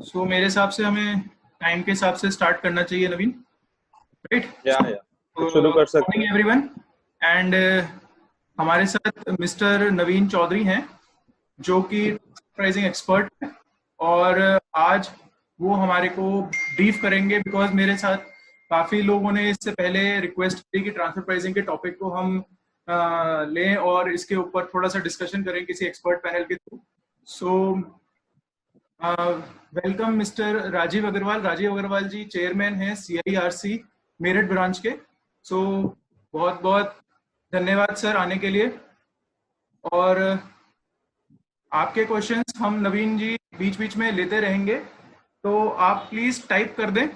सो मेरे हिसाब से हमें टाइम के हिसाब से स्टार्ट करना चाहिए, नवीन, राइट? या तो शुरू कर सकते मॉर्निंग हैं। एवरीवन। एंड हमारे साथ मिस्टर नवीन चौधरी हैं, जो कि प्राइसिंग एक्सपर्ट है। और आज वो हमारे को ब्रीफ करेंगे, बिकॉज मेरे साथ काफ़ी लोगों ने इससे पहले रिक्वेस्ट की कि ट्रांसफर प्राइसिंग के टॉपिक को हम लें और इसके ऊपर थोड़ा सा डिस्कशन करें किसी एक्सपर्ट पैनल के through. So welcome mister Rajiv Agarwal. Rajiv Agarwal ji chairman हैं CIRC मेरठ ब्रांच के। सो बहुत बहुत धन्यवाद सर आने के लिए। और आपके क्वेश्चंस हम नवीन जी बीच बीच में लेते रहेंगे, तो आप प्लीज टाइप कर दें।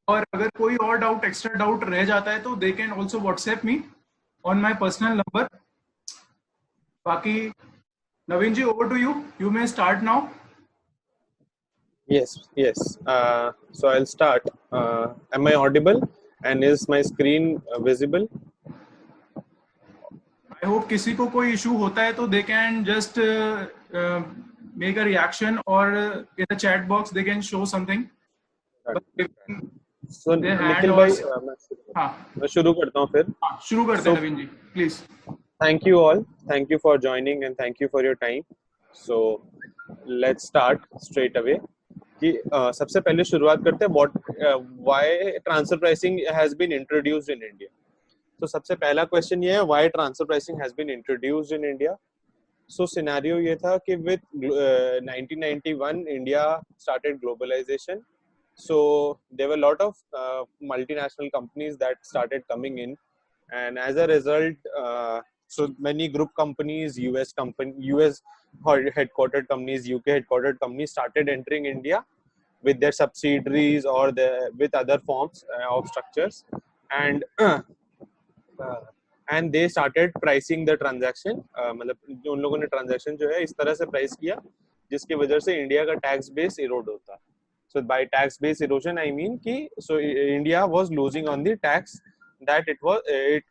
और अगर कोई और डाउट, एक्स्ट्रा डाउट रह जाता है, तो they can also WhatsApp me on my personal number. बाकी Naveen ji, over to you, you may start now. Yes. So I'll start. Am I audible? And is my screen visible? I hope किसी को कोई issue होता है तो they can just make a reaction, और in the chat box they can show something So their hand. Nikhil और भाई, हाँ, मैं शुरू करता हूँ फिर। हाँ शुरू करते हैं So Naveen ji, please. thank you all. Thank you for joining and thank you for your time. So let's start straight away. कि सबसे पहले शुरुआत करते हैं why transfer pricing has been introduced in India. तो सबसे पहला क्वेश्चन ये है, why transfer pricing has been introduced in India. So scenario ये था कि with 1991 India started globalization. So there were a lot of multinational companies that started coming in, and as a result, so many group companies, US headquartered companies, UK headquartered companies started entering India with their subsidiaries or with other forms of structures, and and they started pricing the transaction. मतलब उन लोगों ने transaction जो है इस तरह से price किया जिसकी वजह से इंडिया का टैक्स बेस इरोड होता। So by tax base erosion I mean कि so India was losing on the tax that it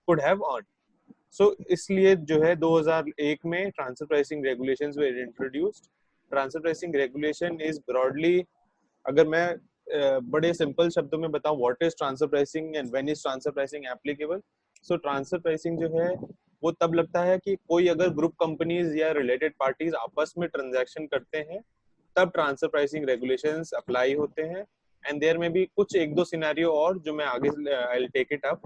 could have earned. So इसलिए जो है 2001 में transfer pricing regulations were introduced. Transfer pricing regulation is broadly, अगर मैं बड़े simple शब्दों में बताऊं, what is transfer pricing and when is transfer pricing applicable. So transfer pricing जो है वो तब लगता है कि कोई अगर ग्रुप कंपनीज या रिलेटेड पार्टीज आपस में ट्रांजैक्शन करते हैं तब ट्रांसफर प्राइसिंग रेगुलेशंस अप्लाई होते हैं। एंड देयर में भी कुछ एक दो सिनेरियो और जो मैं आगे I will take it up,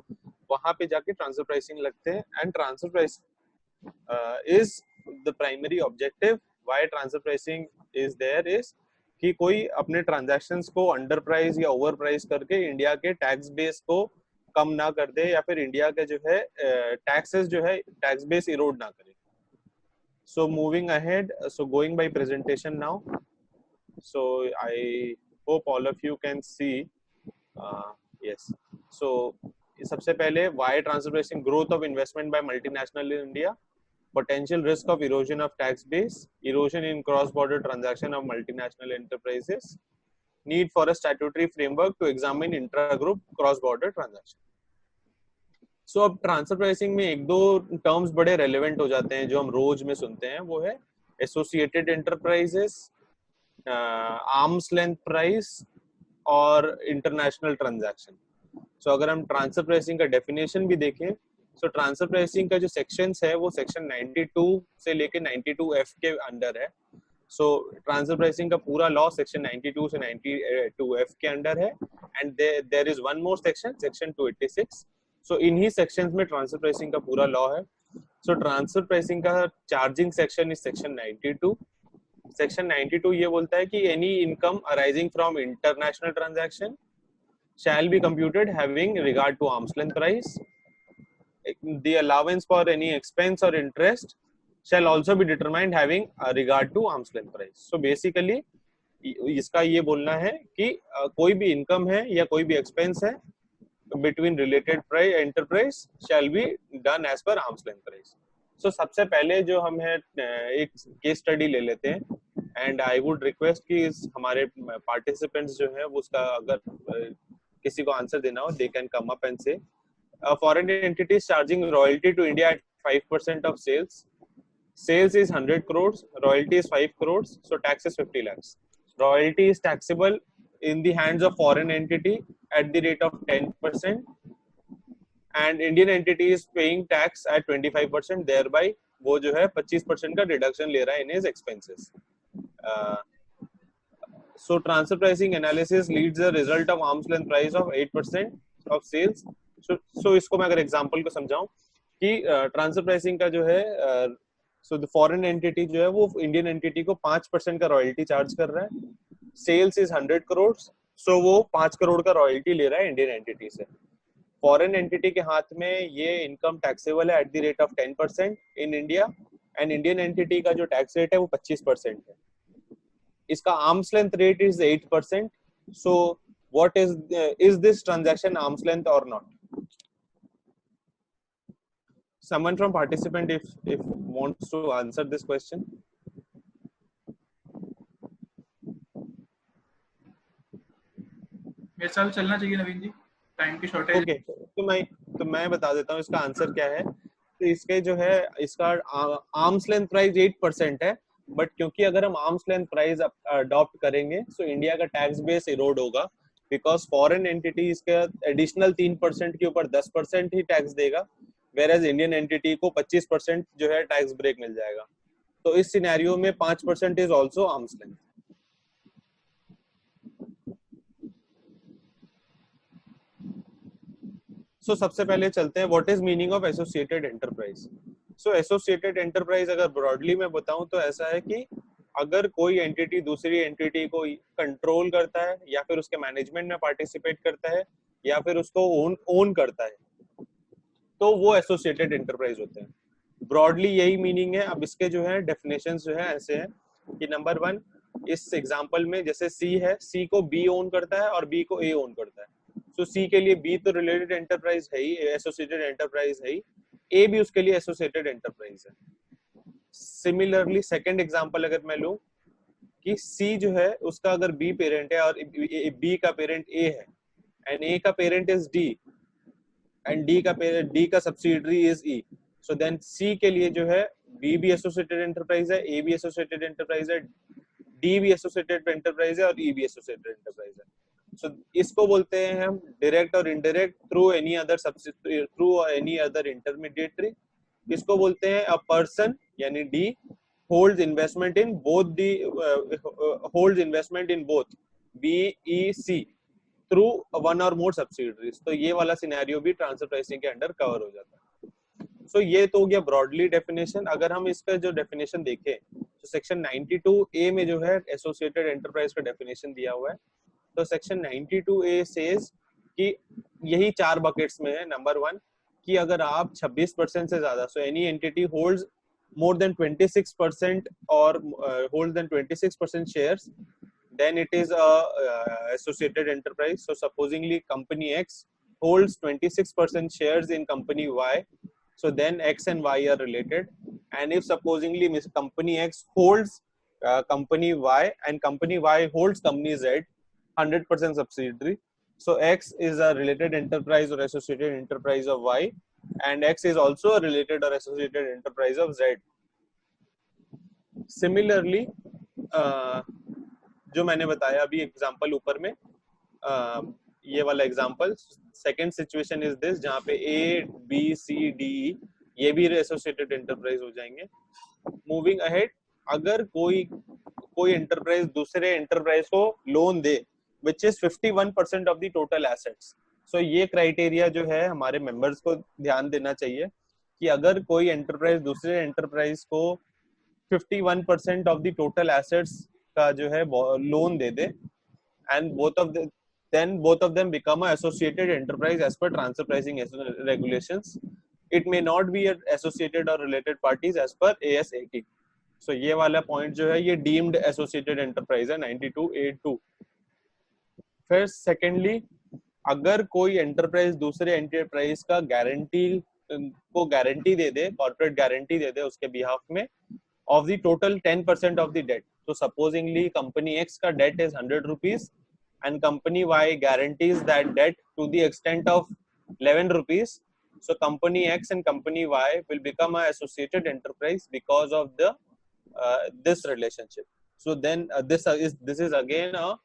वहां पे जाके ट्रांसफर प्राइसिंग लगते हैं। And transfer pricing is the primary objective why transfer pricing is there is कि कोई अपने ट्रांजैक्शंस को अंडर प्राइस या ओवर प्राइस करके इंडिया के टैक्स बेस को कम ना कर दे, या फिर इंडिया के जो है टैक्सेस जो है टैक्स बेस इरोड ना करे। So moving ahead, so going by presentation now. So I hope all of you can see. Yes, so सबसे पहले why transfer pricing, growth of investment by multinational in India, potential risk of erosion of tax base, erosion in cross-border transaction of multinational enterprises, need for a statutory framework to examine intra-group cross-border transaction. So अब transfer pricing में एक दो terms बड़े relevant हो जाते हैं जो हम रोज में सुनते हैं, वो है associated enterprises, arms length price और इंटरनेशनल ट्रांजैक्शन। सो अगर हम ट्रांसफर प्राइसिंग का डेफिनेशन भी देखें, सो ट्रांसफर प्राइसिंग का जो सेक्शंस है वो सेक्शन 92 से लेके 92F के अंडर है। सो ट्रांसफर प्राइसिंग का पूरा लॉ सेक्शन 92 से 92F के अंडर है। And there is one more section, section 286। So इन्हीं सेक्शंस में ट्रांसफर प्राइसिंग का पूरा लॉ है। सो ट्रांसफर प्राइसिंग का charging section is section 92। Section 92 ये बोलता है कि any income arising from international transaction shall be computed having regard to arm's length price. The allowance for any expense or interest shall also be determined having regard to arm's length price. So basically इसका ये बोलना है कि कोई भी income है या कोई भी एक्सपेंस है between related price enterprise shall be done as per arm's length price. So सबसे पहले जो हम है एक केस स्टडी ले लेते हैं, एंड आई वुड रिक्वेस्ट कि हमारे पार्टिसिपेंट्स जो है उसका अगर किसी को आंसर देना हो, they can come up and say foreign entities charging royalty to India at 5% of sales. Sales is 100 crores, royalty is 5 crores, so tax is 50 lakhs. royalty is taxable in the hands of foreign entity at the rate of 10%, and Indian entity is paying tax at 25%, thereby वो जो है 25% का deduction ले रहा है in his expenses. So transfer pricing analysis leads the result of arm's length price of 8% of sales. So इसको मैं अगर example को समझाऊं कि transfer pricing का जो है so the foreign entity जो है वो Indian entity को 5% का royalty charge कर रहा है. Sales is 100 crores, so वो 5 करोड़ का royalty ले रहा है Indian entity से. Foreign entity के हाथ में ये income taxable है at the rate of 10% in India, and Indian entity का जो tax rate है वो 25% है. इसका arm's length rate is 8%. So what is this transaction arm's length or not? Someone from participant if wants to answer this question. मेरे साथ चलना चाहिए नवीन जी, टाइम की शॉर्टेज. ओके, तो मैं बता देता हूँ इसका आंसर क्या है. तो इसके जो है इसका आर्म्स लेंथ प्राइस 8% है, बट क्योंकि अगर हम आर्म्स लेंथ प्राइस अडॉप्ट करेंगे तो इंडिया का टैक्स बेस इरोड होगा, बिकॉज फॉरेन एंटिटी इसके एडिशनल 3% के ऊपर 10% ही टैक्स देगा, वेयर एज इंडियन एंटिटी को 25% जो है टैक्स ब्रेक मिल जाएगा. तो इस सिनेरियो में 5% इज ऑल्सो आर्म्स लेंथ. सो सबसे पहले चलते हैं what is meaning of associated enterprise. So associated enterprise अगर ब्रॉडली में बताऊं तो ऐसा है कि अगर कोई एंटिटी दूसरी एंटिटी को कंट्रोल करता है या फिर उसके मैनेजमेंट में पार्टिसिपेट करता है या फिर उसको ओन करता है, तो वो एसोसिएटेड एंटरप्राइज होते हैं. ब्रॉडली यही मीनिंग है. अब इसके जो है डेफिनेशंस जो है ऐसे हैं कि नंबर 1, इस एग्जांपल में जैसे सी है, सी को बी ओन करता है और बी को ए ओन करता है. तो सी के लिए बी तो रिलेटेड एंटरप्राइज है ही, एसोसिएटेड एंटरप्राइज है ही, ए भी उसके लिए एसोसिएटेड एंटरप्राइज है. सिमिलरली सेकंड एग्जांपल अगर मैं लूं कि सी जो है उसका अगर बी पेरेंट है और बी का पेरेंट ए है, एंड ए का parent is D and D का subsidiary is E, so then C के लिए जो है बी भी एसोसिएटेड एंटरप्राइज है, ए भी एसोसिएटेड एंटरप्राइज है, डी भी एसोसिएटेड एंटरप्राइज है और ई भी एसोसिएटेड एंटरप्राइज है. So, इसको बोलते हैं हम डायरेक्ट और indirect through any other intermediatory. इसको बोलते हैं अ पर्सन यानी D holds investment in both B E C through one और मोर सब्सिडियरीज. तो ये वाला सिनेरियो भी ट्रांसफर प्राइसिंग के अंडर कवर हो जाता है. सो ये तो हो गया ब्रॉडली डेफिनेशन. अगर हम इसका जो डेफिनेशन देखें तो सेक्शन 92A में जो है एसोसिएटेड एंटरप्राइज का डेफिनेशन दिया हुआ है. तो सेक्शन 92A सेज कि यही 4 बकेट्स में है. नंबर 1 कि अगर आप 26% से ज्यादा, so any entity holds more than 26% और hold than 26% shares, then it is a associated enterprise. So supposingly company X holds 26% shares in company Y, so then X and Y are related. And if supposingly company X holds company Y and company Y holds company Z 100% subsidiary, so X is a related enterprise or associated enterprise of Y, and X is also a related or associated enterprise of Z. Similarly, जो मैंने बताया अभी example ऊपर में, ये वाला example, second situation is this जहां पे ए बी सी डी ये भी एसोसिएटेड एंटरप्राइज हो जाएंगे. मूविंग अहेड, अगर कोई एंटरप्राइज दूसरे एंटरप्राइज को loan they which is 51% of the total assets. So ये क्राइटेरिया जो है हमारे मेंबर्स को ध्यान देना चाहिए कि अगर कोई एंटरप्राइज दूसरे एंटरप्राइज को 51% of the total assets का जो है loan they they, and both of them become an associated enterprise as per transfer pricing regulations. It may not be associated or related parties as per AS 80. So ये वाला point जो है ये deemed associated enterprise है 92A2. फिर secondly, अगर कोई enterprise दूसरे एंटरप्राइज का गारंटी दे दे, कॉर्पोरेट गारंटी दे दे उसके बिहाफ में of the total 10% of the debt. तो सपोजिंगली कंपनी एक्स का debt is 100 rupees and company Y guarantees that debt to the extent of 11 rupees. So company X and company Y will become a associated enterprise because of the this relationship. So then this is again a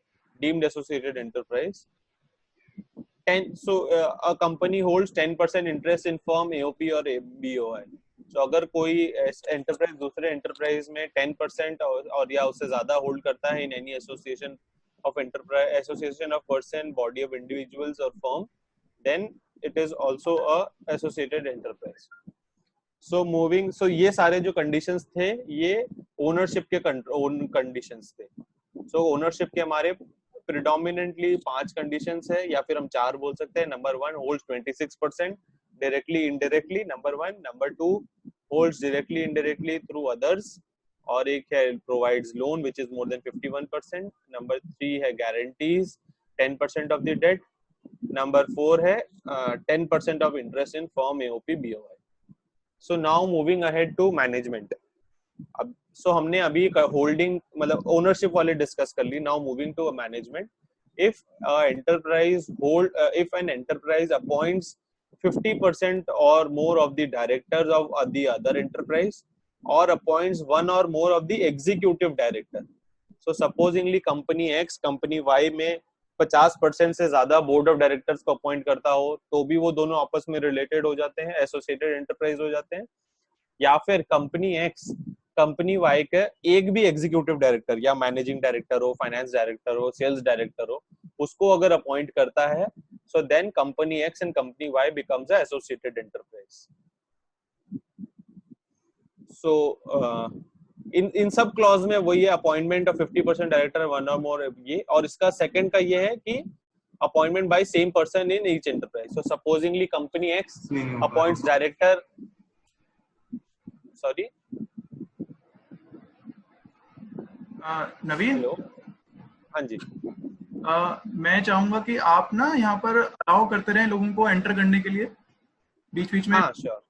deemed associated enterprise. A company holds 10% interest in firm AOP or BOI. So अगर कोई enterprise दूसरे enterprise में 10% और या उससे ज़्यादा hold करता है in any association of enterprise, association of person, body of individuals or firm, then it is also a associated enterprise. So ये सारे जो conditions थे ये ownership के conditions थे. So ownership के हमारे predominantly 5 conditions है या फिर हम 4 बोल सकते हैं. Number 1 holds 26% directly indirectly. Number 1. Number 2 holds directly indirectly through others. और एक है provides loan which is more than 51%. Number 3 है guarantees 10% of the debt. Number 4 है 10% of interest in firm AOP BOI. So now moving ahead to management. अब सो हमने अभी holding मतलब ownership वाले डिस्कस कर ली. Now moving to management. If an enterprise appoints 50% or more of the directors of the other enterprise or appoints one और more of the executive director. So supposingly company X company Y में 50% से ज्यादा board of directors को appoint करता हो तो भी वो दोनों आपस में रिलेटेड हो जाते हैं, एसोसिएटेड एंटरप्राइज हो जाते हैं. या फिर कंपनी एक्स कंपनी वाई के एक भी एग्जीक्यूटिव डायरेक्टर या मैनेजिंग डायरेक्टर हो, फाइनेंस डायरेक्टर हो, सेल्स डायरेक्टर हो, उसको अगर अपॉइंट करता है so then company X and company Y becomes a associated enterprise. So इन सब क्लॉज में वही है अपॉइंटमेंट ऑफ 50% डायरेक्टर वन और मोर ये. और इसका सेकंड का ये है कि appointment bye same person in each enterprise. So supposingly company x appoints director sorry Naveen. Hello. हाँ जी. मैं चाहूंगा कि आप ना यहाँ पर अलाउ करते रहें लोगों को एंटर करने के लिए बीच बीच में.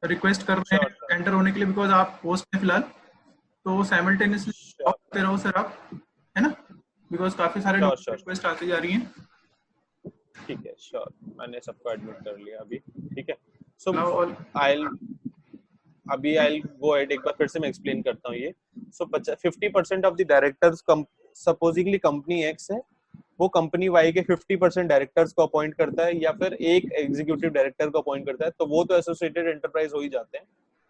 रिक्वेस्ट कर रहे हैं एंटर होने के लिए बिकॉज आप होस्ट हैं फिलहाल, तो साइमल्टेनियसली करते रहो सर आप, है ना, बिकॉज काफी सारे लोग रिक्वेस्ट आती जा रही हैं. ठीक है, श्योर. मैंने सबको एडमिट कर लिया अभी. ठीक है. सो I'll go ahead. एक बार फिर से मैं एक्सप्लेन करता हूँ ये. So 50% of the directors supposedly company x है, वो कंपनी वाई के 50% डायरेक्टर्स को अपॉइंट करता है या फिर एक एग्जीक्यूटिव डायरेक्टर को अपॉइंट करता है, तो वो तो एसोसिएटेड एंटरप्राइज हो ही जाते हैं.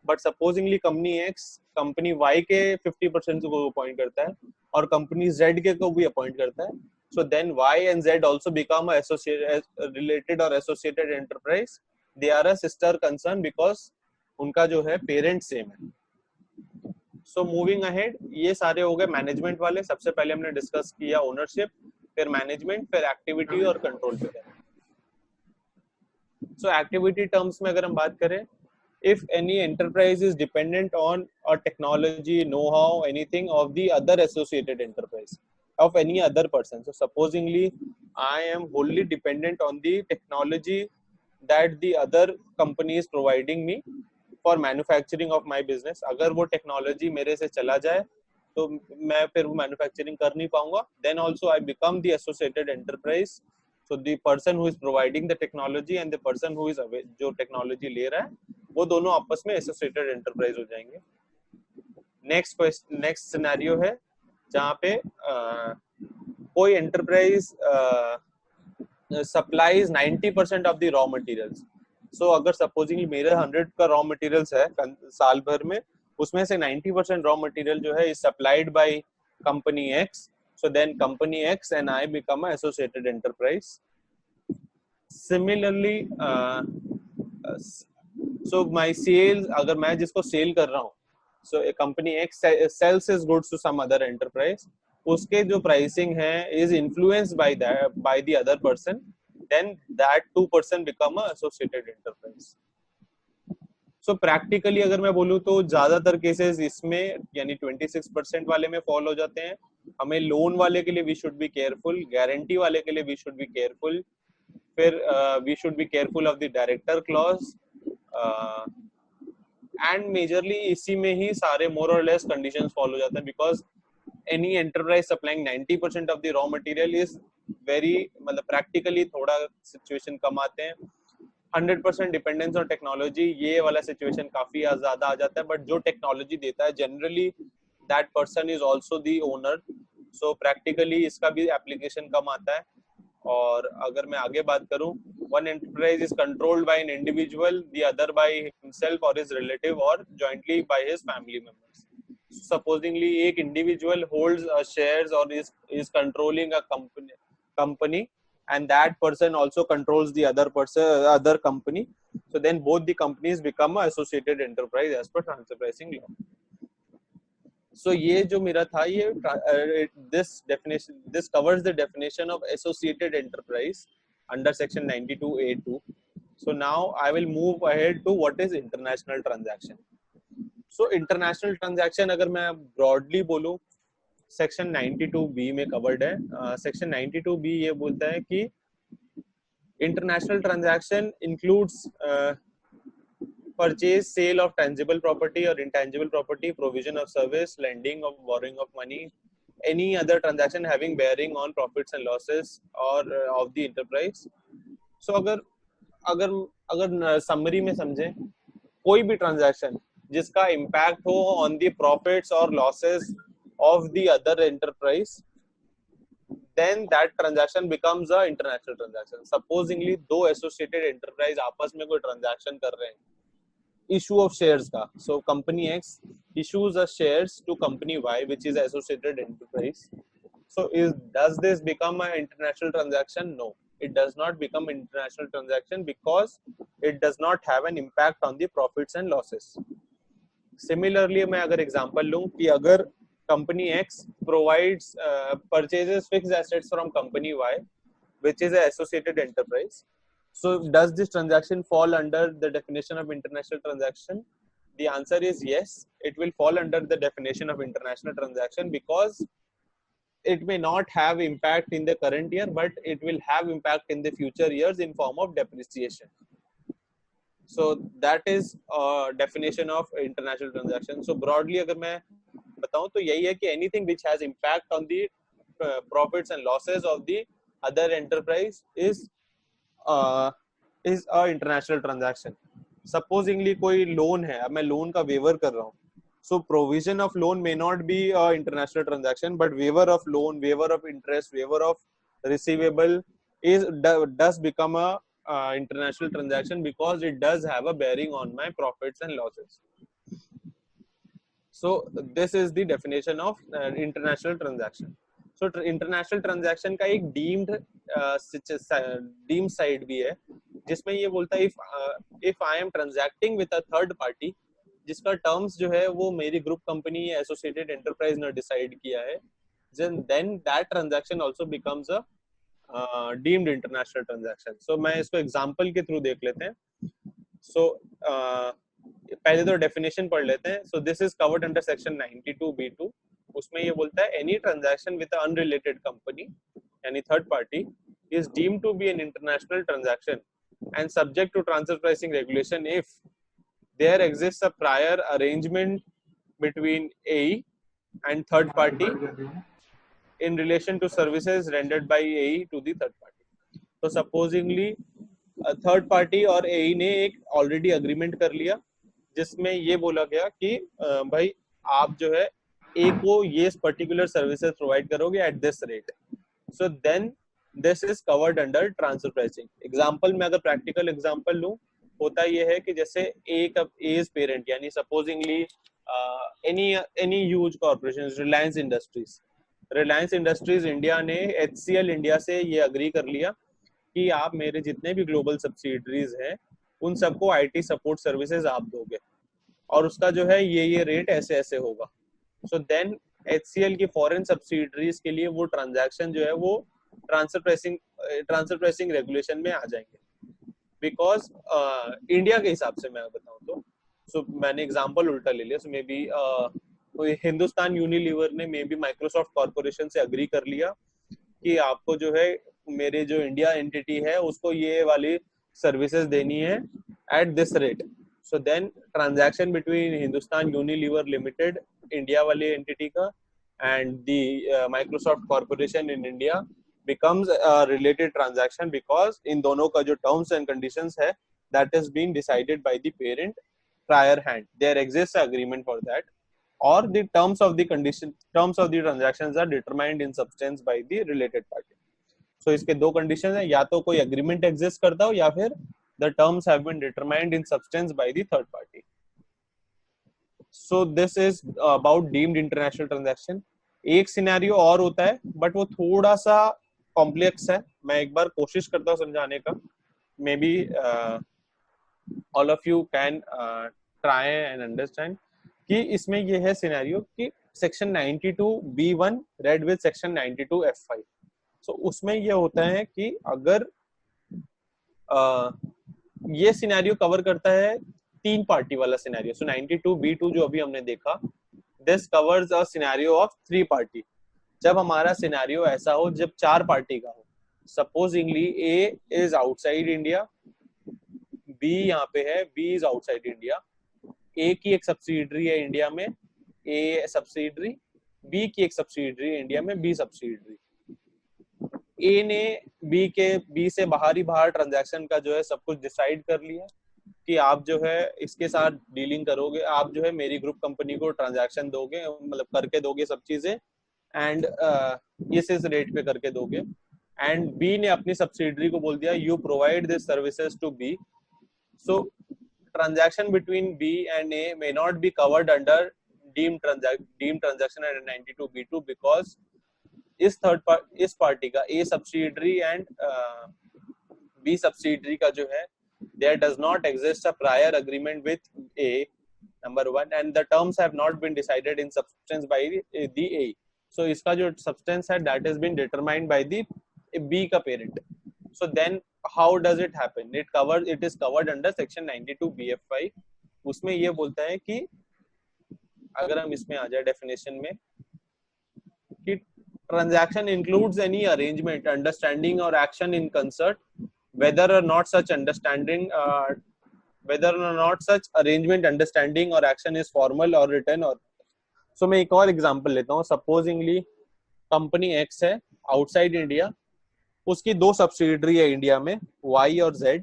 But supposingly company X company Y के 50% को अपॉइंट करता है और कंपनी जेड के को भी अपॉइंट करता है. So then Y and Z also become related or associated enterprise. They are a sister concern because उनका जो है पेरेंट सेम है. सो मूविंग अहेड, ये सारे हो गए मैनेजमेंट वाले. सबसे पहले हमने डिस्कस किया ओनरशिप, फिर मैनेजमेंट, फिर एक्टिविटी और कंट्रोल पे. सो एक्टिविटी टर्म्स में अगर हम बात करें, if any enterprise is dependent on a technology, know-how, anything of the other associated enterprise of any other person. So supposingly I am wholly dependent on the technology that the other company is providing me for manufacturing of my business. अगर वो technology मेरे से चला जाए तो मैं फिर वो manufacturing कर नहीं पाऊंगा. Then also I become the associated enterprise. So the person who is providing the technology and the person who is जो technology ले रहा है वो दोनों आपस में एसोसिएटेड एंटरप्राइज हो जाएंगे. नेक्स्ट सिनेरियो है जहाँ पे कोई enterprise supplies 90% of the raw materials. So अगर सपोजिंग मेरे 100 का रॉ मटेरियल्स है साल भर में, उसमें से 90% रॉ मटेरियल जो है is supplied by company X. So then company X and I become a associated enterprise. Similarly so my sales, अगर मैं जिसको सेल कर रहा हूँ, so a company X sales his goods to some other enterprise, उसके जो pricing है is influenced by the other person, then that 2% become a associated enterprise. So practically अगर मैं बोलूँ तो ज्यादातर केसेस इसमें यानी 26% वाले में फॉल हो जाते हैं. हमें लोन वाले के लिए we should be careful, guarantee वाले के लिए वी शुड बी केयरफुल, फिर we should be careful of the director clause, and majorly इसी में ही सारे मोर और लेस कंडीशंस फॉलो हो जाते हैं. Because any enterprise supplying 90% of the raw material is very, मतलब प्रैक्टिकली थोड़ा सिचुएशन कम आते हैं. 100% डिपेंडेंस ऑन टेक्नोलॉजी, ये वाला सिचुएशन काफी ज्यादा आ जाता है. बट जो टेक्नोलॉजी देता है generally that person is also the owner, so practically इसका भी एप्लीकेशन कम आता है. और अगर मैं आगे बात करूं, one enterprise is controlled by an individual, the other by himself और हिज रिलेटिव और jointly by his family members. Supposingly एक individual holds shares or is controlling a company and that person also controls the other company, so then both the companies become a associated enterprise as per transfer pricing law. So ये जो मेरा था ये this covers the definition of associated enterprise under section 92A2. So now I will move ahead to what is international transaction. So international transaction अगर मैं broadly बोलूं, section 92B में covered है. सेक्शन 92B ये बोलता है कि international transaction includes purchase, sale of tangible property or intangible property, provision of service, lending or borrowing of money, any other transaction having bearing on profits and losses or of the enterprise. So अगर summary में समझें, कोई भी transaction जिसका impact हो on the profits और losses of the other enterprise, then that transaction becomes a international transaction. Supposingly दो associated enterprise आपस में कोई transaction कर रहे हैं, issue of shares का, so company X issues a shares to company Y which is associated enterprise. So does this become an international transaction? No, it does not become international transaction because it does not have an impact on the profits and losses. Similarly मैं अगर example लूँ कि अगर company X provides purchases fixed assets from company Y which is an associated enterprise, so does this transaction fall under the definition of international transaction? The answer is yes, it will fall under the definition of international transaction because it may not have impact in the current year but it will have impact in the future years in form of depreciation. So that is definition of international transaction. So broadly अगर मैं बताऊं तो यही है कि anything which has impact on the profits and losses of the other enterprise is a international transaction. Supposingly कोई loan है, अब मैं loan का waiver कर रहा हूँ, so provision of loan may not be a international transaction but waiver of loan, waiver of interest, waiver of receivable does become a international transaction because it does have a bearing on my profits and losses. So this is the definition of international transaction. So international transaction का एक deemed side भी है जिसमें ये बोलता है if I am transacting with a third party जिसका terms जो है वो मेरी group company या associated enterprise ने decide किया है, then that transaction also becomes a deemed international transaction. So मैं इसको example के through देख लेते हैं. So पहले तो definition पढ़ लेते हैं. So this is covered under section 92B2. उसमें ये बोलता है any transaction with an unrelated company, any third party, is deemed to be an international transaction and subject to transfer pricing regulation if there exists a prior arrangement between AE and third party in relation to services rendered by AE to the third party. So supposingly third party और AE ने एक already agreement कर लिया जिसमें ये बोला गया कि भाई आप जो है A को ये पर्टिकुलर सर्विसेज प्रोवाइड करोगे at this rate, so then this is covered under transfer pricing. Example में अगर प्रैक्टिकल एग्जांपल लूं, होता ये है कि जैसे A का एज पेरेंट यानी supposedly any huge corporation, Reliance industries India ने HCL इंडिया से ये अग्री कर लिया कि आप मेरे जितने भी ग्लोबल सब्सिडरीज हैं उन सबको IT सपोर्ट सर्विसेज आप दोगे और उसका जो है ये रेट ऐसे ऐसे होगा. सो देन HCL की फॉरेन सब्सिडरीज के लिए वो ट्रांजैक्शन जो है वो ट्रांसफर प्राइसिंग रेगुलेशन में आ जाएंगे बिकॉज इंडिया के हिसाब से मैं बताऊं तो सो मैंने एग्जांपल उल्टा ले लिया. सो मे बी हिंदुस्तान यूनिलीवर ने मे बी माइक्रोसॉफ्ट कॉर्पोरेशन से अग्री कर लिया कि आपको जो है मेरे जो इंडिया एंटिटी है उसको ये वाली सर्विसेज देनी है at this rate. So then transaction between Hindustan Unilever limited India वाली एंटिटी का and the Microsoft corporation in India becomes a related transaction because इन दोनों का जो terms and conditions है that has been decided by the parent prior hand. There exists agreement for that. or the terms of the transactions are determined in substance by the related party. So इसके दो conditions हैं, या तो कोई agreement exist करता हो या फिर the terms have been determined in substance by the third party. So this is about deemed international transaction. एक सिनेरियो और होता है बट वो थोड़ा सा कॉम्प्लेक्स है, मैं एक बार कोशिश करता हूँ समझाने का. May be all of you can try and understand कि इसमें ये है सिनेरियो कि section 92B1 read with section 92F5. सो उसमें ये होता है कि अगर ये सिनेरियो कवर करता है तीन पार्टी वाला सिनेरियो. सो 92B2 जो अभी हमने देखा, this covers a scenario of 3 party. जब हमारा सिनेरियो ऐसा हो जब 4 पार्टी का हो, supposingly A is outside India, B यहाँ पे है, B is outside India, A की एक सब्सिडरी है इंडिया में, ए सब्सिडरी, बी की एक सब्सिडरी इंडिया में, बी सब्सिडरी. ए ने बी से बाहर ट्रांजैक्शन का जो है सब कुछ डिसाइड कर लिया कि आप जो है इसके साथ डीलिंग करोगे, आप जो है मेरी ग्रुप कंपनी को ट्रांजैक्शन दोगे, मतलब करके दोगे सब चीजें, एंड इस रेट पे करके दोगे. एंड बी ने अपनी सब्सिडरी को बोल दिया you provide this services to B. So transaction between B and A may not be covered under deemed transaction under 92B2 because इस पार्टी का A subsidiary and B subsidiary का जो है there does not exist a prior agreement with A, number one, and the terms have not been decided in substance by the A. So इसका जो substance है that has been determined by the B का parent. So then how does it happen? It is covered under section 92BF5. उसमें ये बोलता है कि अगर हम इसमें आ जाए definition में कि transaction includes any arrangement, understanding or action in concert whether or not such arrangement, understanding or action is formal or written or. So मैं एक और एग्जांपल लेता हूँ. सपोजिंगली कंपनी X है आउटसाइड इंडिया, उसकी 2 सब्सिडरी है इंडिया में, Y और Z.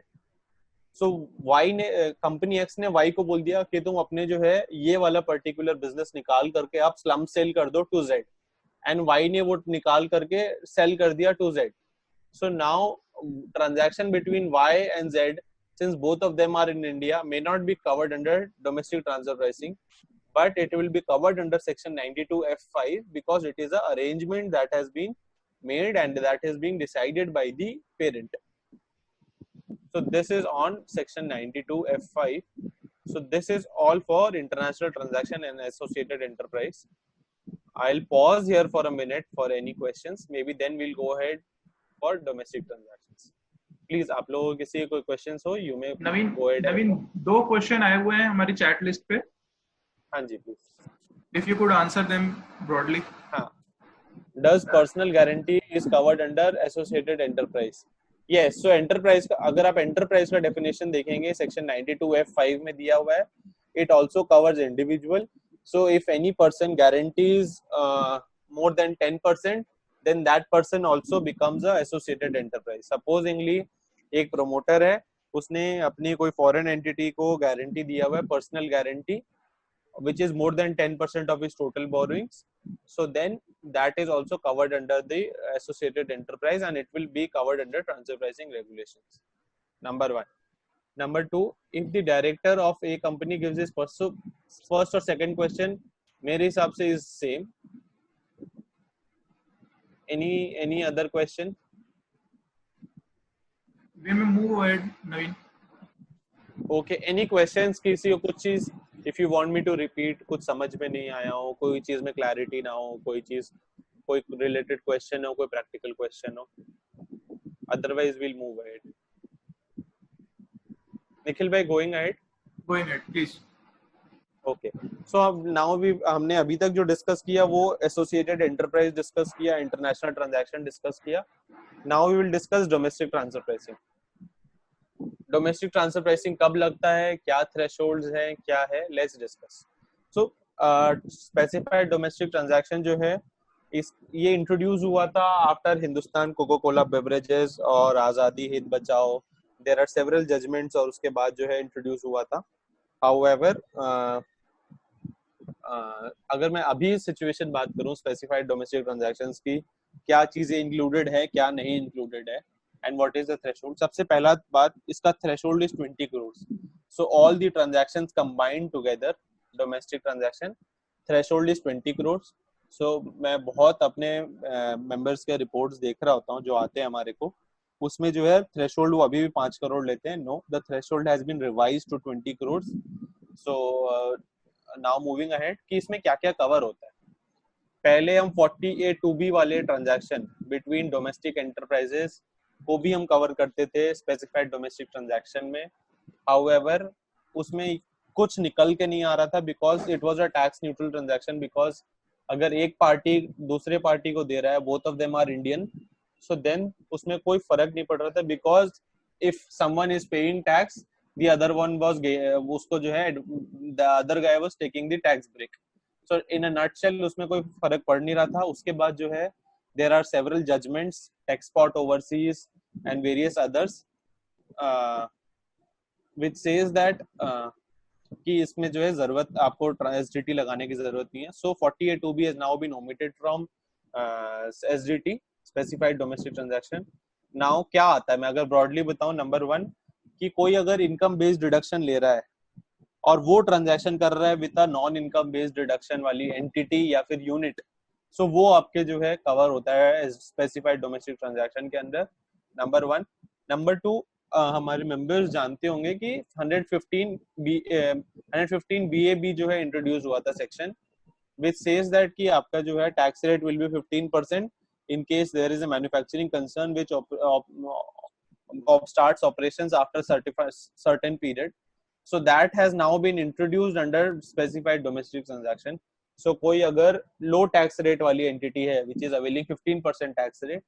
सो Y ने कंपनी X ने Y को बोल दिया कि तुम अपने जो है ये वाला पर्टिकुलर बिजनेस निकाल करके आप स्लम सेल कर दो टू Z, एंड Y ने वो निकाल करके सेल कर दिया to Z. So now transaction between Y and Z, since both of them are in India, may not be covered under domestic transfer pricing, but it will be covered under section 92F5 because it is an arrangement that has been made and that is being decided by the parent. So this is on section 92F5. So this is all for international transaction and associated enterprise. I'll pause here for a minute for any questions. Maybe then we'll go ahead for domestic transactions. Please आप लोगों के किसी कोई questions हो, you may go ahead. Naveen 2 question आए हुए हैं हमारी चैट लिस्ट पे. हाँ जी please. If you could answer them broadly. हाँ. Does personal guarantee is covered under associated enterprise? Yes. So enterprise का अगर आप enterprise का definition देखेंगे section 92F5 में दिया हुआ है. It also covers individual. So if any person guarantees more than 10%, then that person also becomes a associated enterprise. Supposingly एक promoter है, उसने अपनी कोई foreign entity को guarantee दिया हुआ है, personal guarantee, which is more than 10% of his total borrowings. So then that is also covered under the associated enterprise and it will be covered under transfer pricing regulations. Number 1. Number 2, if the director of a company gives his first or second question, मेरे हिसाब से is same. Any other question? We may move ahead, Naveen. Okay. Any questions? किसी को कुछ चीज if you want me to repeat, कुछ समझ में नहीं आया हो, कोई चीज में clarity ना हो, कोई related question हो, कोई practical question हो. Otherwise we'll move ahead. Nikhil भाई going ahead. Going ahead, please. Okay. So now हमने अभी तक जो डिस्कस किया वो एसोसिएटेड एंटरप्राइज डिस्कस किया, इंटरनेशनल ट्रांजैक्शन डिस्कस किया. Now we will discuss domestic transfer pricing. Domestic transfer pricing कब लगता है, क्या थ्रेशोल्ड्स हैं, क्या है, let's discuss. So specified domestic transaction जो है ये इंट्रोड्यूस हुआ था after Hindustan Coca Cola beverages और आजादी हिंद बचाओ. देयर आर सेवरल जजमेंट्स और उसके बाद जो है इंट्रोड्यूस हुआ था. However, अगर मैं अभी सिचुएशन बात करूं स्पेसिफाइड डोमेस्टिक ट्रांजैक्शंस की, क्या चीजें इंक्लूडेड है क्या नहीं इंक्लूडेड है, and what is the threshold. सबसे पहला बात, इसका threshold is 20 crore. So all the transactions combined together domestic transaction, threshold is 20 crore. So मैं बहुत अपने मेंबर्स के रिपोर्ट्स देख रहा होता हूँ जो आते हैं हमारे को, उसमें जो है थ्रेशोल्ड वो अभी भी 5 करोड़ लेते हैं। No, the threshold has been revised to 20 crore. So now moving ahead कि इसमें क्या क्या कवर होता है। पहले हम 48(2)B वाले ट्रांजैक्शन बिटवीन डोमेस्टिक एंटरप्राइजेस को भी हम कवर करते थे स्पेसिफाइड डोमेस्टिक ट्रांजैक्शन में। हाउएवर उसमें कुछ निकल के नहीं आ रहा था because it was a tax neutral transaction. Because अगर एक पार्टी दूसरे पार्टी को दे रहा है, both of them are Indian, so then उसमें कोई फर्क नहीं पड़ रहा था। Because if someone is paying tax, the other one was उसको जो है the other guy was taking the tax break. So in a nutshell उसमें कोई फर्क पड़ नहीं रहा था। उसके बाद जो है there are several judgments, export overseas and various others which says that कि इसमें जो है जरूरत आपको SDT लगाने की जरूरत नहीं है। So 48(2)B has now been omitted from SDT, specified domestic transaction. Now क्या आता है, मैं अगर ब्रॉडली बताऊं, नंबर 1 कि कोई अगर इनकम बेस्ड डिडक्शन ले रहा है और वो ट्रांजैक्शन कर रहा है with a non income based deduction वाली एंटिटी या फिर यूनिट, सो वो आपके जो है कवर होता है स्पेसिफाइड डोमेस्टिक ट्रांजैक्शन के अंदर, नंबर 1। नंबर 2, हमारे मेंबर्स जानते होंगे कि 115(BA)(B) जो है इंट्रोड्यूस हुआ था सेक्शन which says that कि आपका जो है tax rate will be 15% in case there is a manufacturing concern which starts operations after certain period. So that has now been introduced under specified domestic transaction. So कोई अगर low tax rate वाली entity है which is availing 15% tax rate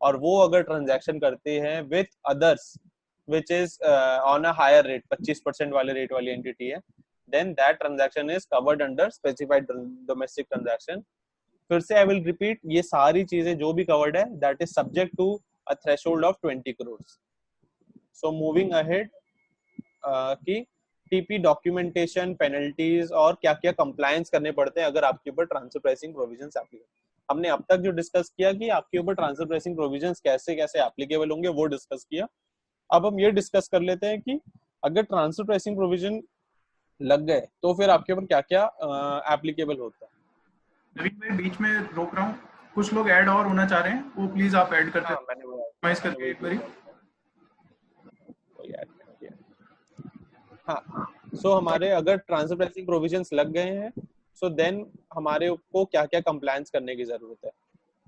और वो अगर transaction करते हैं with others which is on a higher rate, 25% वाले rate वाली entity है, then that transaction is covered under specified domestic transaction. फिर से I will repeat, ये सारी चीजें जो भी covered है that is subject to a threshold of 20 crores. So moving ahead कि टीपी डॉक्यूमेंटेशन, पेनल्टीज और क्या क्या कंप्लायंस करने पड़ते हैं अगर आपके ऊपर ट्रांसफर प्राइसिंग प्रोविजंस एप्लीकेबल। हमने अब तक जो डिस्कस किया कि आपके ऊपर ट्रांसफर प्राइसिंग प्रोविजंस कैसे कैसे एप्लीकेबल होंगे वो डिस्कस किया। अब हम ये डिस्कस कर लेते हैं कि अगर ट्रांसफर प्राइसिंग प्रोविजन लग गए तो फिर आपके ऊपर क्या क्या एप्लीकेबल होता है। नवीन भाई बीच में रोक रहा हूँ, कुछ लोग ऐड और होना चाह रहे हैं, वो प्लीज आप ऐड करते हाँ, मैंने करके एक बारी। हाँ, सो हमारे अगर ट्रांसफर प्राइसिंग प्रोविजंस लग गए हैं सो देन हमारे को क्या क्या कंप्लायंस करने की जरूरत है।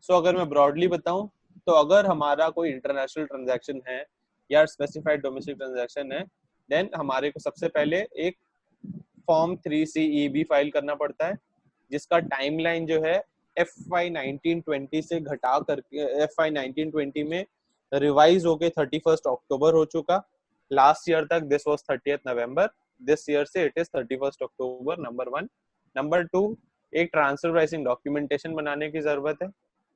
सो अगर मैं ब्रॉडली बताऊं तो अगर हमारा कोई इंटरनेशनल ट्रांजैक्शन है या स्पेसिफाइड डोमेस्टिक ट्रांजैक्शन है, देन हमारे को सबसे पहले एक फॉर्म 3CEB फाइल करना पड़ता है जिसका टाइमलाइन जो है FY 1920 से घटा करके FY 1920 में रिवाइज होके 31 अक्टूबर हो चुका। लास्ट ईयर तक this was 30th November, this year से it is 31 October, number 1। Number 2, एक ट्रांसफर प्राइसिंग डॉक्यूमेंटेशन बनाने की जरूरत है।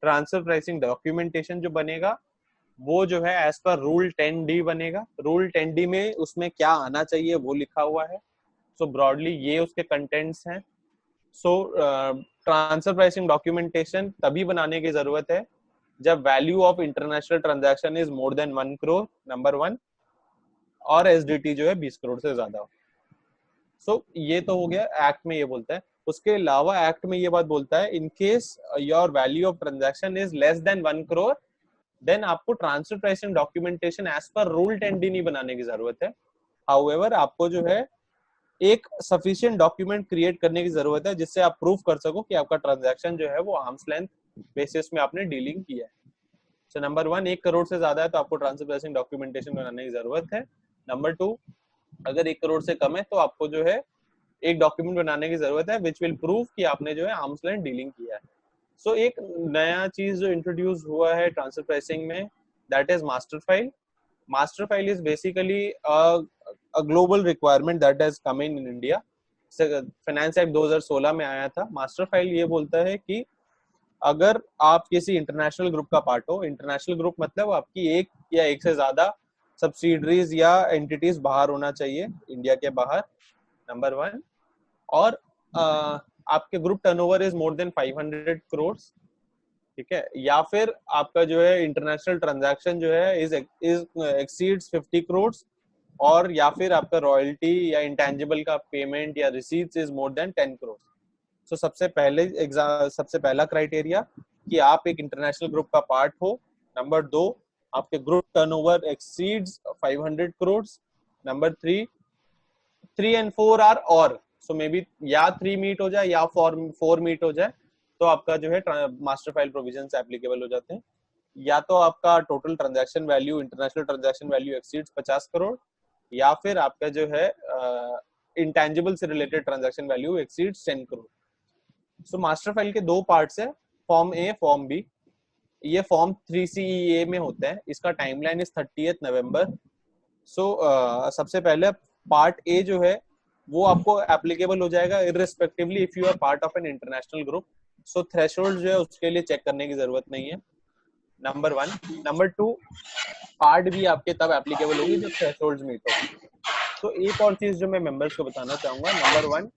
ट्रांसफर प्राइसिंग डॉक्यूमेंटेशन जो बनेगा वो जो है एज पर रूल 10D बनेगा। रूल 10D में उसमें क्या आना चाहिए वो लिखा हुआ है। सो ब्रॉडली ये उसके कंटेंट्स हैं। सो ट्रांसफर प्राइसिंग डॉक्यूमेंटेशन तभी बनाने की जरूरत है जब value of international transaction is more then 1 crore, number 1, और SDT जो है 20 करोड़ से ज्यादा हो। सो ये तो हो गया, एक्ट में ये बोलता है। उसके अलावा एक्ट में ये बात बोलता है in case your value of transaction is less than 1 crore, then आपको transfer pricing documentation as per rule 10D नहीं बनाने की जरूरत है। हाउएवर आपको जो है एक सफिशिएंट डॉक्यूमेंट क्रिएट करने की जरूरत है जिससे आप प्रूफ कर सको कि आपका ट्रांजैक्शन जो है वो आर्म्स लेंथ बेसिस में आपने डीलिंग किया है। सो नंबर 1, 1 करोड़ से ज्यादा है तो आपको ट्रांसफर प्राइसिंग डॉक्यूमेंटेशन बनाने की जरूरत है। नंबर 2, अगर 1 करोड़ से कम है तो आपको जो है एक डॉक्यूमेंट बनाने की जरूरत है विच विल प्रूव कि आपने जो है आर्म्स लेंथ डीलिंग किया है। सो एक नया चीज जो इंट्रोड्यूस हुआ है ट्रांसफर प्राइसिंग में, that is master file. Master file is basically a global requirement that has come in India. Finance act 2016 में आया था। मास्टर फाइल ये बोलता है कि अगर आप किसी इंटरनेशनल ग्रुप का पार्ट हो, इंटरनेशनल ग्रुप मतलब आपकी एक या एक से ज्यादा सब्सिडरीज या एंटिटीज बाहर होना चाहिए, इंडिया के बाहर, नंबर 1, और आपके group turnover is more then 500 crore, ठीक है, या फिर आपका जो है इंटरनेशनल ट्रांजैक्शन जो है इज एक्सीड्स 50 करोड़, और या फिर आपका रॉयल्टी या इंटेंजिबल का पेमेंट या receipts is more than 10 crore. So सबसे पहला क्राइटेरिया कि आप एक इंटरनेशनल ग्रुप का पार्ट हो। नंबर 2, आपके group turnover exceeds 500 crore. Number 3 and 4 are or, so may be या 3 मीट हो जाए या 4 मीट हो जाए, तो आपका जो है मास्टर फाइल प्रोविजन एप्लीकेबल हो जाते हैं। या तो आपका total transaction value, international transaction value exceeds 50 crore, या फिर आपका जो है इंटेंजिबल से related transaction value exceeds 10 crore. So master file के दो पार्ट्स है, फॉर्म ए, फॉर्म बी। ये फॉर्म 3CEA में होता है, इसका टाइमलाइन इज 30 नवंबर। सो सबसे पहले पार्ट ए जो है वो आपको एप्लीकेबल हो जाएगा irrespectively if you are part of an international group. So threshold जो है उसके लिए चेक करने की जरूरत नहीं है, नंबर 1। नंबर 2, पार्ट भी आपके तब एप्लीकेबल होगी जब थ्रेशोल्ड्स मीट हो। तो एक और चीज जो मैं मेंबर्स को बताना चाहूंगा, नंबर 1,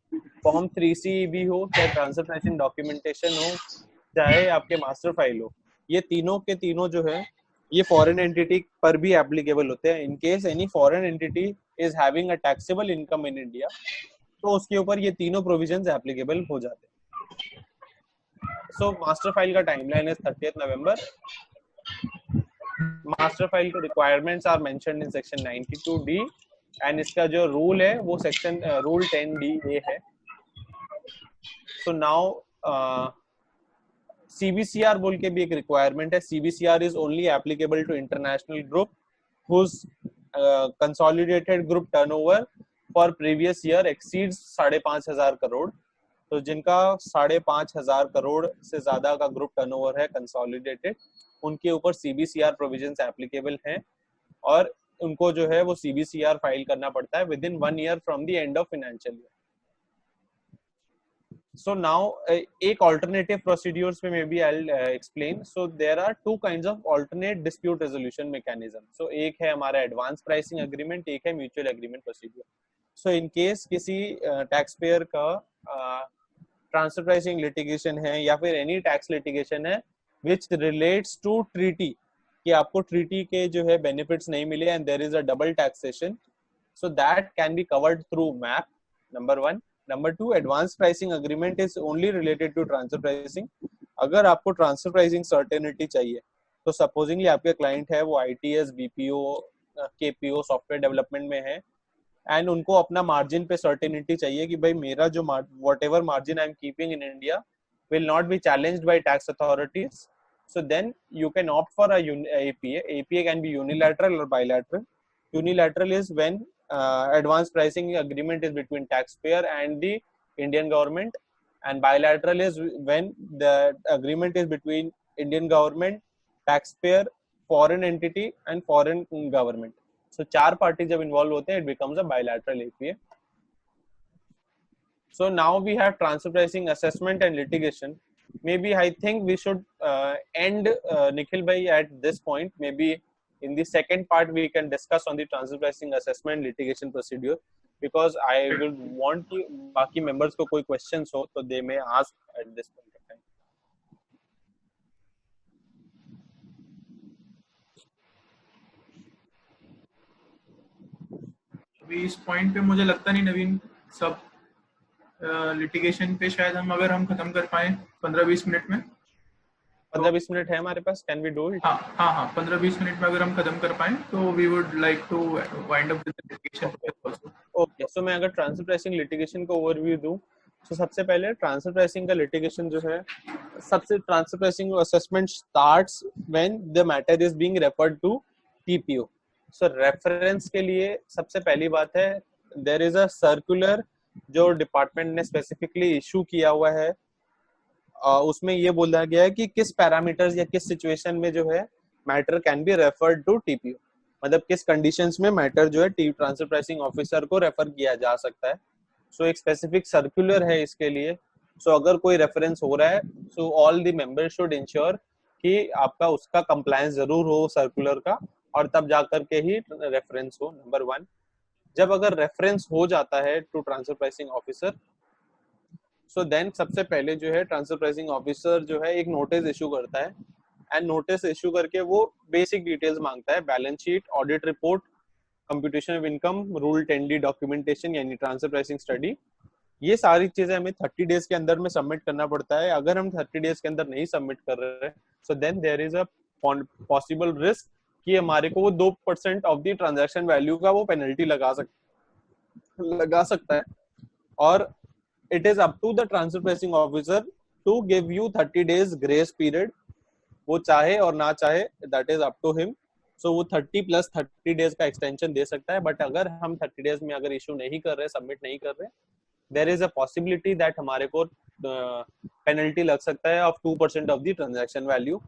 फॉर्म 3CEB हो, चाहे ट्रांसफर प्राइसिंग डॉक्यूमेंटेशन हो, चाहे आपके मास्टर फाइल हो, ये तीनों के तीनों जो है ये फॉरेन एंटिटी पर भी एप्लीकेबल होते हैं। In case any foreign entity is having a taxable income in India, तो उसके ऊपर ये तीनों प्रोविजंस एप्लीकेबल हो जाते हैं। सो मास्टर फाइल का timeline is 30 November. Master file के requirements are mentioned in section 92D, and इसका जो रूल है वो सेक्शन रूल 10DA है। सो नाउ CBCR बोल के भी एक रिक्वायरमेंट है। CBCR is only applicable to international group whose consolidated group turnover for previous year exceeds 5,500 crore. तो जिनका 5,500 करोड़ से ज्यादा का ग्रुप टर्नओवर है कंसोलिडेटेड, उनके ऊपर CBCR प्रोविजंस एप्लीकेबल हैं, और उनको जो है वो CBCR फाइल करना पड़ता है with in 1 year from the end of financial year. So now एक alternative procedures में maybe I'll explain. So there are two kinds of alternate dispute resolution mechanism. So एक है हमारा advance pricing agreement, एक है mutual agreement procedure. So in case किसी taxpayer का transfer pricing litigation है या फिर any tax litigation है which relates to treaty, कि आपको treaty के जो है benefits नहीं मिले and there is a double taxation, so that can be covered through MAP, number 1. Number 2, advance pricing agreement is only related to transfer pricing. अगर आपको ट्रांसफर प्राइसिंग सर्टेनिटी चाहिए, तो सपोजिंगली आपके क्लाइंट है वो ITS, BPO, KPO software development में है, and उनको अपना मार्जिन पे सर्टेनिटी चाहिए कि भाई मेरा जो whatever margin I am keeping in India will not be challenged by tax authorities, so then you can opt for a APA. APA can be unilateral और bilateral. Unilateral is when advance pricing agreement is between taxpayer and the Indian government, and bilateral is when the agreement is between Indian government, taxpayer, foreign entity and foreign government. So चार parties जब involve होते हैं, it becomes a bilateral APA. So now we have transfer pricing assessment and litigation. Maybe I think we should end Nikhil bhai at this point. Maybe in the second part we can discuss on the transfer pricing assessment litigation procedure, because I will want कि बाकी members को कोई questions हो तो they may ask at this point of time. अभी इस point पे मुझे लगता नहीं नवीन, सब लिटिगेशन पे शायद हम खत्म कर पाए 15-20 मिनट में। 15-20 मिनट है हमारे पास, कैन वी डू इट? हाँ 15-20 मिनट में अगर हम खत्म कर पाए तो we would like to wind up with litigation also. Okay, so मैं अगर ट्रांसफर प्राइसिंग लिटिगेशन को ओवरव्यू दूं, तो सबसे पहले ट्रांसफर प्राइसिंग का लिटिगेशन जो है, सबसे transfer pricing assessment starts when the matter is being referred to TPO. So reference के लिए सबसे पहली बात है, देयर इज अ सर्कुलर जो डिपार्टमेंट ने स्पेसिफिकली इशू किया हुआ है, उसमें ये बोला गया है कि किस पैरामीटर्स या किस सिचुएशन में जो है matter can be referred to TPO, मतलब किस कंडीशंस में मैटर जो है ट्रांसफर प्राइसिंग ऑफिसर को रेफर किया जा सकता है। सो एक स्पेसिफिक सर्कुलर है इसके लिए। सो अगर कोई रेफरेंस हो रहा है, सो all the members should ensure कि आपका उसका कंप्लायंस जरूर हो सर्कुलर का, और तब जाकर के ही रेफरेंस हो, नंबर 1। जब अगर रेफरेंस हो जाता है to transfer pricing officer, so then सबसे पहले जो है ट्रांसफर प्राइसिंग ऑफिसर जो है एक नोटिस इशू करता है, एंड नोटिस इशू करके वो बेसिक डिटेल्स मांगता है, balance sheet, audit report, computation of income, rule 10D documentation यानी ट्रांसफर प्राइसिंग स्टडी। ये सारी चीजें हमें 30 डेज के अंदर में सबमिट करना पड़ता है। अगर हम 30 डेज के अंदर नहीं सबमिट कर रहे हैं, so then there is a possible risk कि हमारे को वो 2% ऑफ द ट्रांजैक्शन वैल्यू का वो पेनल्टी लगा सकता है। और it is up to the transfer pricing officer to give you 30 days grace period, वो चाहे और ना चाहे, that is up to him. So वो 30 + 30 डेज का एक्सटेंशन दे सकता है, बट अगर हम 30 डेज में अगर इशू नहीं कर रहे, सबमिट नहीं कर रहे, there is a possibility that हमारे को पेनल्टी लग सकता है of 2% of the transaction value.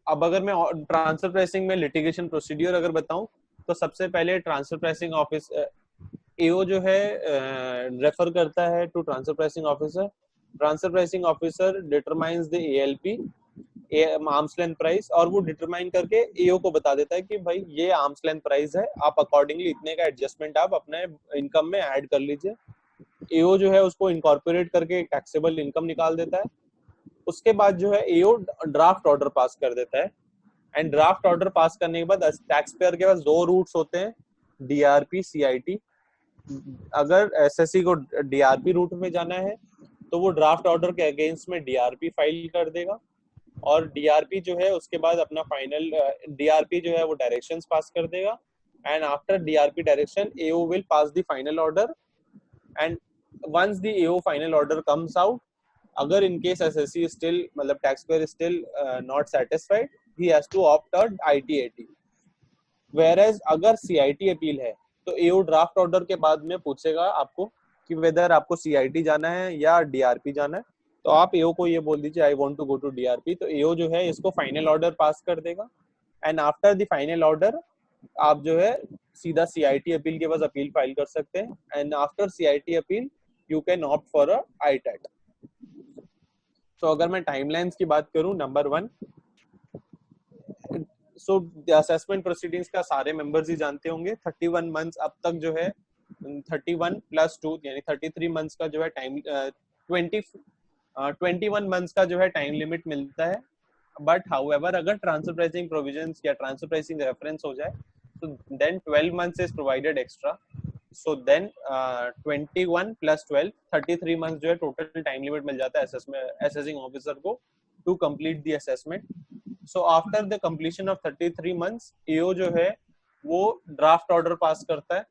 अब अगर मैं ट्रांसफर प्राइसिंग में लिटिगेशन प्रोसीड्यूर अगर बताऊं, तो सबसे पहले ट्रांसफर प्राइसिंग ऑफिस एओ जो है रेफर करता है to transfer pricing officer. Transfer pricing officer determines the ALP, arm's length price, और वो डिटरमाइन करके एओ को बता देता है कि भाई ये आर्म्स लेंथ प्राइस है, आप अकॉर्डिंगली इतने का एडजस्टमेंट आप अपने इनकम में ऐड कर लीजिए। एओ जो है उसको इनकॉर्पोरेट करके टैक्सेबल इनकम निकाल देता है। उसके बाद जो है एओ ड्राफ्ट ऑर्डर पास कर देता है, एंड ड्राफ्ट ऑर्डर पास करने के बाद टैक्स पेयर के पास 2 रूट्स होते हैं, डीआरपी, सीआईटी। अगर एसएससी को डीआरपी रूट में जाना है तो वो ड्राफ्ट ऑर्डर के अगेंस्ट में डीआरपी फाइल कर देगा, और डीआरपी जो है उसके बाद अपना फाइनल डीआरपी जो है वो डायरेक्शंस पास कर देगा, and after DRP direction AO will pass the final order, and once the AO final order comes out, अगर इन केस एसएससी स्टिल मतलब tax payer still not satisfied, he has to opt out ITAT. Whereas अगर CIT appeal है तो एओ draft order के बाद में पूछेगा आपको कि वेदर आपको सीआईटी जाना है या डीआरपी जाना है, तो आप एओ को ये बोल दीजिए I want to go to DRP, तो एओ जो है इसको फाइनल ऑर्डर पास कर देगा, and after the final order आप जो है सीधा सीआईटी अपील के पास अपील फाइल कर सकते हैं, and after CIT appeal you can opt for a ITAT. तो अगर मैं टाइमलाइंस की बात करूं, नंबर 1, सो असेसमेंट प्रोसीडिंग्स का सारे मेंबर्स ही जानते होंगे। 31 मंथ्स अब तक जो है 31 + 2 यानी 33 मंथ्स का जो है टाइम 21 मंथ्स का जो है टाइम लिमिट मिलता है। बट हाउएवर अगर ट्रांसफर प्राइसिंग प्रोविजंस या ट्रांसफर प्राइसिंग रेफरेंस हो जाए तो then 12 months is provided extra. So then 21 + 12 33 months जो है टोटल टाइम लिमिट मिल जाता है असेसिंग ऑफिसर को to complete the assessment. So after the completion of 33 months AO जो है वो ड्राफ्ट ऑर्डर पास करता है।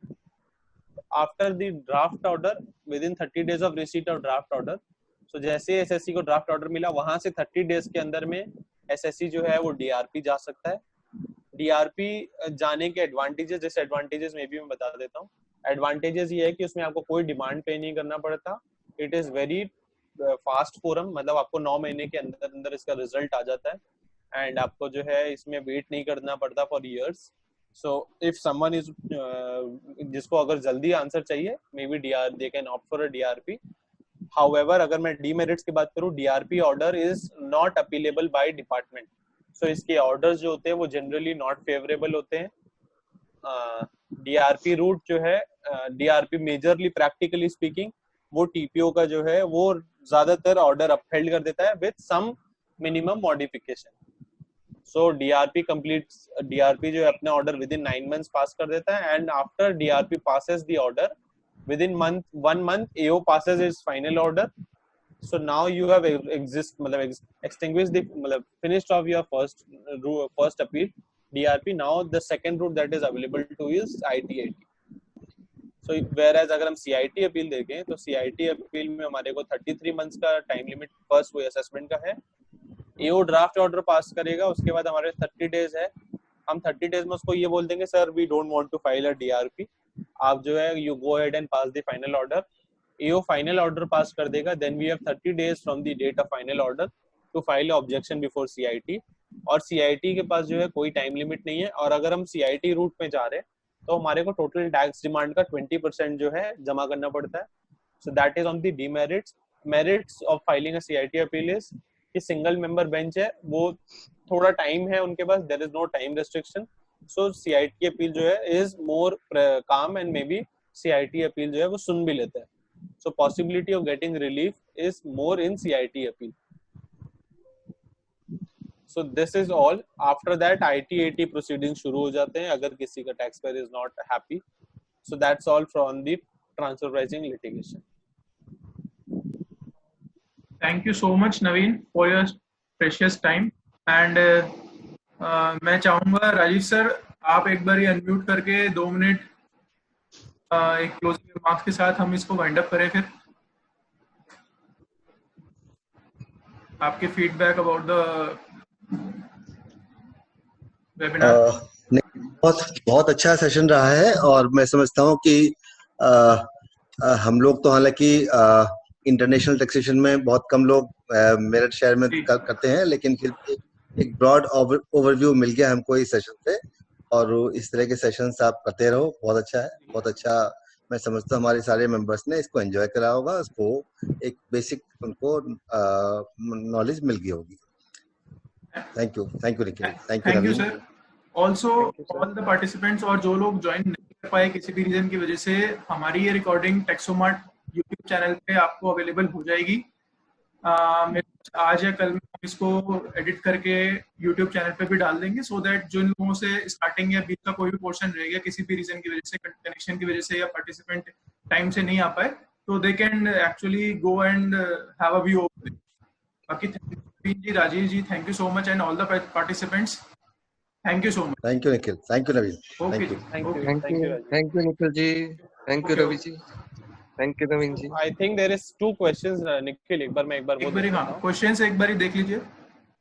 After the draft order within 30 days of receipt of draft order, सो जैसे एसएससी को ड्राफ्ट ऑर्डर मिला वहां से 30 डेज के अंदर में एसएससी जो है वो डीआरपी जा सकता है। डीआरपी जाने के एडवांटेजेस डिसएडवांटेजेस में भी मैं बता देता हूँ। एडवांटेजेस ये है कि उसमें आपको कोई डिमांड पे नहीं करना पड़ता, it is very fast forum, मतलब आपको 9 महीने के अंदर अंदर इसका रिजल्ट आ जाता है, एंड आपको जो है इसमें वेट नहीं करना पड़ता for years. So if someone is जिसको अगर जल्दी आंसर चाहिए, may be DR they can opt for a DRP. However अगर मैं डीमेरिट्स की बात करूं, DRP order is not appealable by department. So इसके ऑर्डर्स जो होते हैं वो जनरली नॉट फेवरेबल होते हैं। डीआरपी रूट जो है, डीआरपी मेजरली प्रैक्टिकली स्पीकिंग वो टीपीओ का जो है वो ज्यादातर ऑर्डर अपहेल्ड कर देता है with some minimum modification. So DRP completes, DRP जो है अपने order within 9 months pass कर देता है, and after DRP passes the order within 1 month AO passes its final order. So now you have extinguished the finished of your first appeal DRP. Now the second route that is available to you is ITAT. So whereas अगर हम CIT appeal देखें तो CIT appeal में हमारे को 33 months का time limit first वो assessment का है। AO ड्राफ्ट ऑर्डर पास करेगा, उसके बाद हमारे 30 डेज है, हम 30 डेज में उसको ये बोल देंगे sir we don't want to file a DRP, आप जो है you go ahead and pass the final order. AO final order pass कर देगा, then we have 30 days from the date of final order to file objection before CIT. और CIT के पास जो है कोई टाइम लिमिट नहीं है, और अगर हम सीआईटी रूट में जा रहे हैं तो हमारे को टोटल टैक्स डिमांड का 20% जो है जमा करना पड़ता है। So that is on the demerits. Merits of filing a CIT appeal is कि सिंगल मेंबर बेंच है, वो थोड़ा टाइम है उनके पास, there is no time restriction. So CIT appeal जो है इज मोर काम, and may be CIT appeal जो है वो सुन भी लेते हैं। So possibility of getting relief is more in CIT appeal. So this is all. After that IT-80 proceedings शुरू हो जाते हैं अगर किसी का taxpayer is not happy. So that's all from the transfer pricing litigation. Thank you so much Naveen for your precious time and मैं चाहूंगा Rajiv sir आप एक बार अनम्यूट करके 2 मिनट एक क्लोजिंग रिमार्क्स के साथ हम इसको वाइंड अप करें फिर आपके फीडबैक अबाउट द वेबिनार। बहुत अच्छा सेशन रहा है और मैं समझता हूँ कि हम लोग तो हालांकि इंटरनेशनल टैक्सेशन में बहुत कम लोग मेरठ शहर में करते हैं, लेकिन फिर एक ब्रॉड ओवरव्यू मिल गया हमको इस सेशन से और इस तरह के सेशंस आप करते रहो। बहुत अच्छा है, बहुत अच्छा। मैं समझता हूँ हमारे सारे मेंबर्स ने इसको एंजॉय करा होगा, उसको एक बेसिक उनको नॉलेज मिल गई होगी। Thank you Nikhil, thank you sir. Also all the participants और जो लोग ज्वाइन नहीं कर पाए किसी भी रीजन की वजह से, हमारी ये रिकॉर्डिंग टेक्सोमार्ट यूट्यूब चैनल पे आपको अवेलेबल हो जाएगी। आज या कल में हम इसको एडिट करके यूट्यूब चैनल पे भी डाल देंगे, सो दैट जिन लोगों से स्टार्टिंग या बीच का कोई भी पोर्शन रह गया किसी भी रीजन की वजह से, कनेक्शन की वजह से या पार्टिसिपेंट टाइम से नहीं आ पाए, तो they can actually go and have a view of it. बाकी जी, Rajiv ji, thank you so much and all the participants, thank you so much. Thank you Nikhil, thank you Naveen, thank you Nikhil ji, thank you Ravi ji, thank you Naveen ji. I think there is 2 questions Nikhil, एक बार questions एक बार देख लीजिए।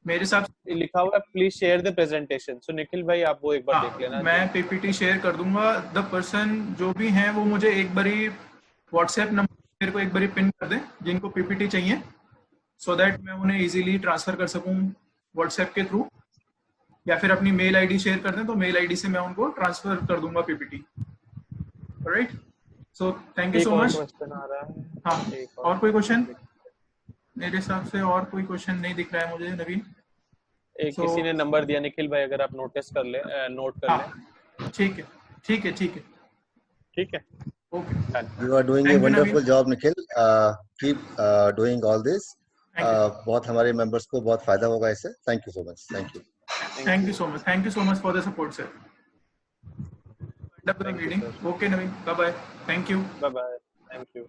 मेरे हिसाब से लिखा हुआ है प्लीज शेयर द प्रेजेंटेशन, सो निखिल भाई आप वो एक बार देख लेना। मैं पीपीटी शेयर कर दूंगा। द पर्सन जो भी हैं वो मुझे एक बारी व्हाट्सएप नंबर मेरे को एक बारी पिन कर दें जिनको पीपीटी चाहिए, सो दैट मैं उन्हें इजीली ट्रांसफर कर सकूं व्हाट्सएप के थ्रू, या फिर अपनी मेल आईडी शेयर कर दें तो मेल आईडी से मैं उनको ट्रांसफर कर दूंगा PPT. Alright, so thank you so much. हाँ, और कोई क्वेश्चन? मेरे हिसाब से और कोई क्वेश्चन नहीं दिख रहा है मुझे नवीन। किसी ने नंबर दिया निखिल भाई, अगर आप नोटिस कर ले, नोट कर ले। ठीक है। Okay. You are doing a wonderful job Nikhil, keep doing all this. बहुत हमारे मेंबर्स को बहुत फायदा होगा इससे। Thank you so much, thank you so much for the support sir. End up the meeting. Okay Naveen, bye bye, thank you, bye bye, thank you।